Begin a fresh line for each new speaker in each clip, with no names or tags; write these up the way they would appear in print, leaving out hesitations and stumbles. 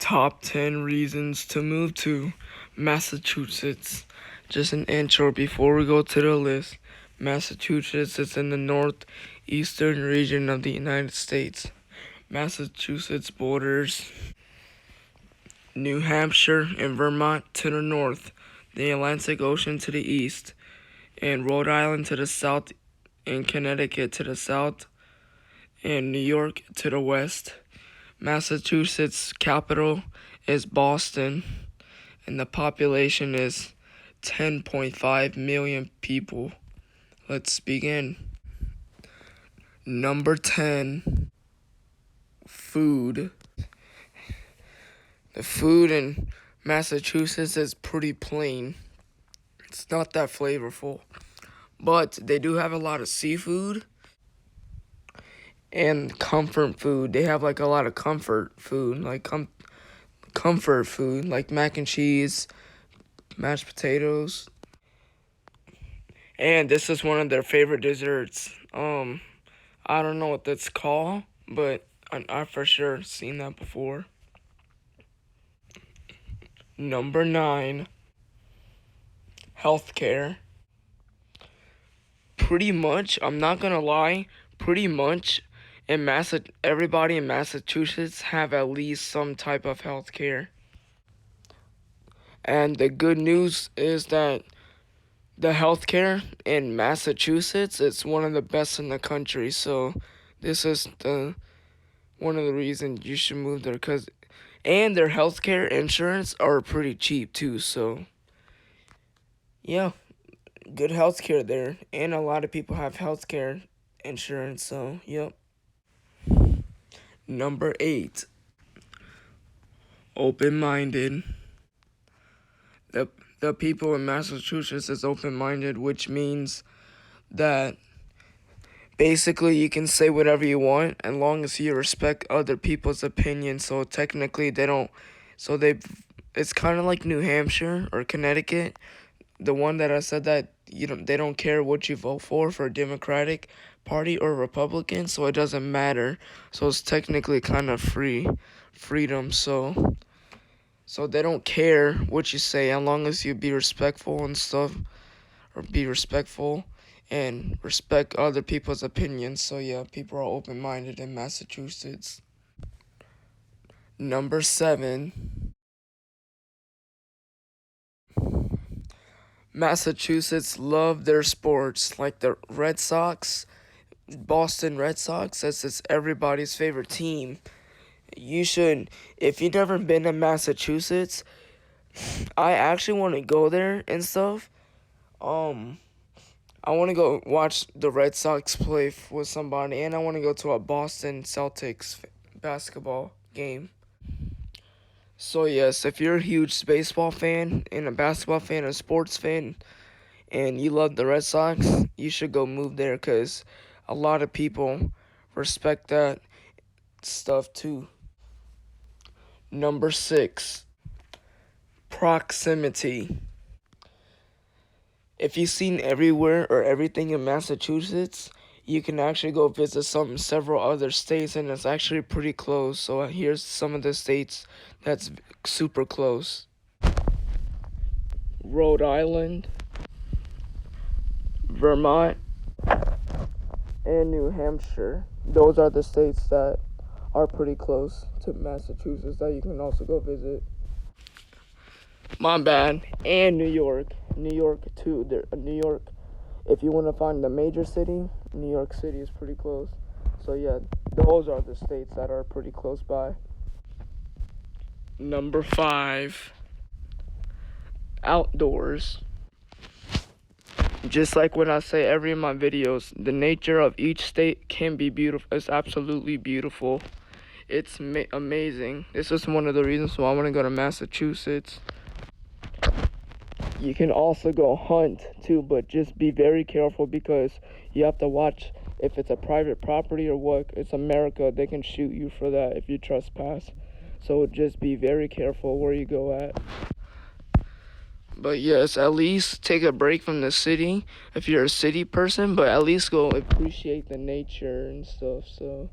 Top 10 reasons to move to Massachusetts. Just an intro before we go to the list. Massachusetts is in the northeastern region of the United States. Massachusetts borders New Hampshire and Vermont to the north, the Atlantic Ocean to the east, and Rhode Island to the south, and Connecticut to the south, and New York to the west. Massachusetts' capital is Boston, and the population is 10.5 million people. Let's begin. Number 10, food. The food in Massachusetts is pretty plain. It's not that flavorful, but they do have a lot of seafood and comfort food. They have like a lot of comfort food, like comfort food, like mac and cheese, mashed potatoes. And this is one of their favorite desserts. I don't know what that's called, but I've for sure seen that before. Number 9, healthcare. Pretty much, I'm not gonna lie, pretty much everybody in Massachusetts have at least some type of healthcare. And the good news is that the healthcare in Massachusetts is one of the best in the country. So this is one of the reasons you should move there, and their healthcare insurance are pretty cheap too. So yeah, good healthcare there, and a lot of people have healthcare insurance. So yep. Number 8, open-minded. The people in Massachusetts is open-minded, which means that basically you can say whatever you want as long as you respect other people's opinions. So technically it's kind of like New Hampshire or Connecticut, the one that I said that they don't care what you vote for Democratic Party or Republican, so it doesn't matter. So it's technically kind of freedom. So they don't care what you say as long as you be respectful and stuff, or be respectful and respect other people's opinions. So yeah, people are open-minded in Massachusetts. Number 7, Massachusetts love their sports, like the Red Sox, Boston Red Sox. That's everybody's favorite team. You should, if you've never been to Massachusetts, I actually want to go there and stuff. I want to go watch the Red Sox play with somebody, and I want to go to a Boston Celtics basketball game. So yes, if you're a huge baseball fan and a basketball fan, a sports fan, and you love the Red Sox, you should go move there, because a lot of people respect that stuff too. Number 6, proximity. If you've seen everywhere or everything in Massachusetts, you can actually go visit several other states, and it's actually pretty close. So here's some of the states that's super close. Rhode Island, Vermont, and New Hampshire. Those are the states that are pretty close to Massachusetts that you can also go visit. My bad. And New York too. New York, if you want to find the major city, New York City is pretty close. So yeah, those are the states that are pretty close by. Number 5, outdoors. Just like when I say every in my videos, the nature of each state can be beautiful. It's absolutely beautiful. It's amazing. This is one of the reasons why I want to go to Massachusetts. You can also go hunt too, but just be very careful, because you have to watch if it's a private property or what. It's America. They can shoot you for that if you trespass. So just be very careful where you go at. But yes, at least take a break from the city if you're a city person, but at least go appreciate the nature and stuff. So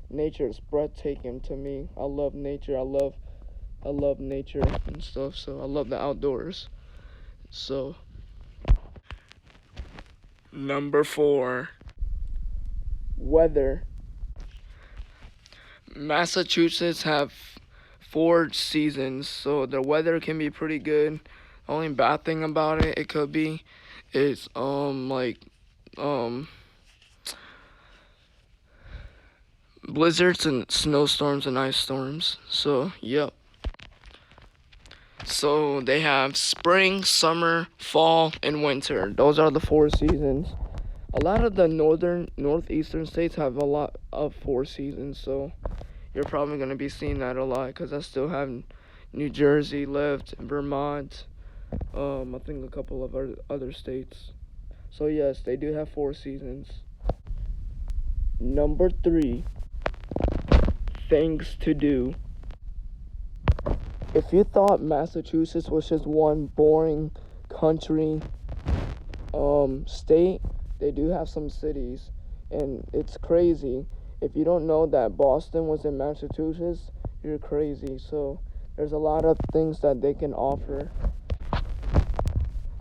nature is breathtaking to me. I love nature. I I love nature and stuff, so I love the outdoors. So, number 4, weather. Massachusetts have 4 seasons, so the weather can be pretty good. The only bad thing about it could be, is blizzards and snowstorms and ice storms. So, yep. So they have spring, summer, fall, and winter. Those are the 4 seasons. A lot of the northeastern states have a lot of 4 seasons, so you're probably going to be seeing that a lot, because I still have New Jersey left, Vermont, I think a couple of other states. So yes, they do have 4 seasons. Number 3, things to do. If you thought Massachusetts was just one boring country state, they do have some cities, and it's crazy. If you don't know that Boston was in Massachusetts, you're crazy. So there's a lot of things that they can offer.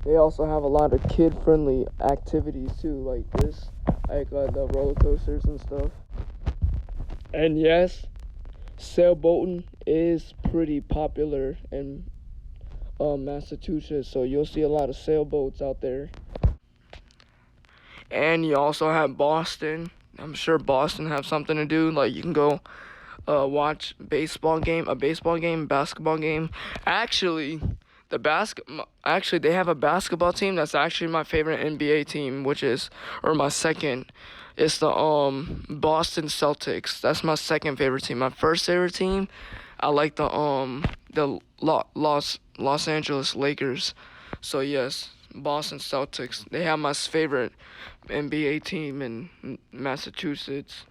They also have a lot of kid-friendly activities too, like this, like the roller coasters and stuff. And yes, sailboating is pretty popular in Massachusetts, so you'll see a lot of sailboats out there. And you also have Boston. I'm sure Boston have something to do. Like, you can go watch a baseball game, basketball game. Actually, they have a basketball team that's actually my favorite NBA team, or my second. It's the Boston Celtics. That's my second favorite team. My first favorite team, I like the Los Angeles Lakers. So yes, Boston Celtics. They have my favorite NBA team in Massachusetts.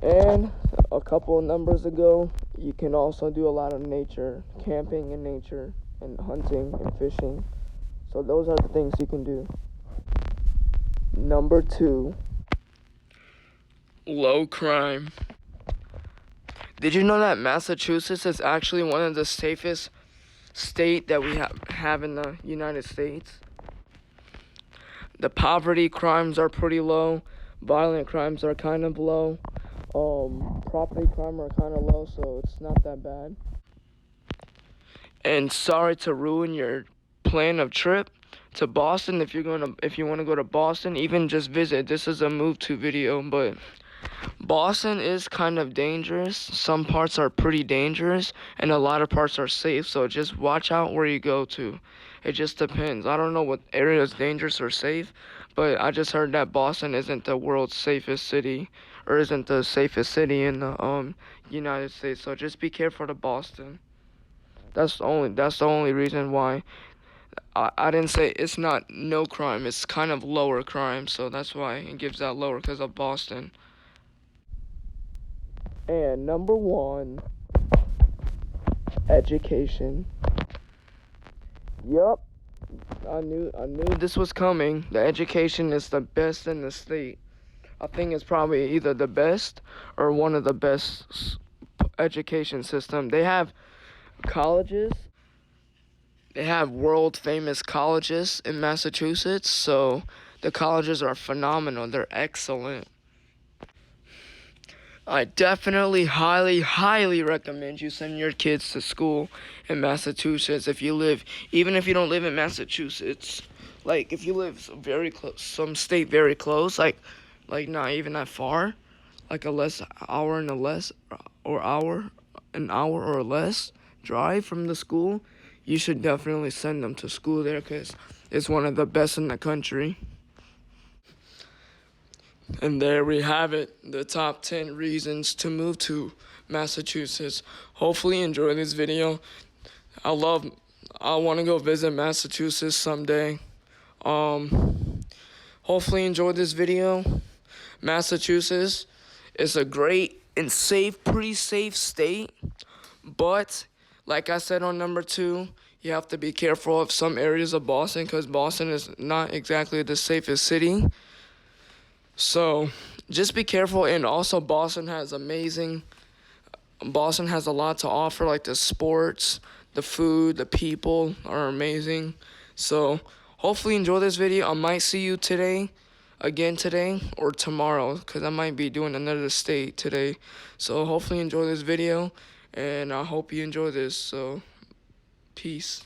And a couple of numbers ago, you can also do a lot of nature, camping in nature, and hunting and fishing. So those are the things you can do. Number 2, low crime. Did you know that Massachusetts is actually one of the safest state that we have in the United States? The poverty crimes are pretty low. Violent crimes are kind of low. Property crime are kind of low, so it's not that bad. And sorry to ruin your plan of trip to Boston. If you want to go to Boston, even just visit. This is a move to video, but Boston is kind of dangerous. Some parts are pretty dangerous, and a lot of parts are safe, so just watch out where you go to. It just depends. I don't know what area is dangerous or safe, but I just heard that Boston isn't the world's safest city, or isn't the safest city in the United States, so just be careful to Boston. That's the only reason why. I didn't say it's not no crime, it's kind of lower crime, so that's why it gives that lower, because of Boston. And number 1, education. Yup, I knew this was coming. The education is the best in the state. I think it's probably either the best or one of the best education system. They have colleges. They have world famous colleges in Massachusetts, so the colleges are phenomenal. They're excellent. I definitely highly recommend you send your kids to school in Massachusetts even if you don't live in Massachusetts. Like, if you live very close, some state very close, like not even that far, like an hour or less drive from the school, you should definitely send them to school there, because it's one of the best in the country. And there we have it, the top 10 reasons to move to Massachusetts. Hopefully you enjoy this video. I want to go visit Massachusetts someday. Hopefully you enjoyed this video. Massachusetts is a great and pretty safe state. But, like I said on number 2, you have to be careful of some areas of Boston, because Boston is not exactly the safest city. So, just be careful. And also, Boston has amazing Boston has a lot to offer, like the sports, the food, the people are amazing. So hopefully enjoy this video. I might see you again today or tomorrow, because I might be doing another state today. So hopefully enjoy this video, and I hope you enjoy this. So peace.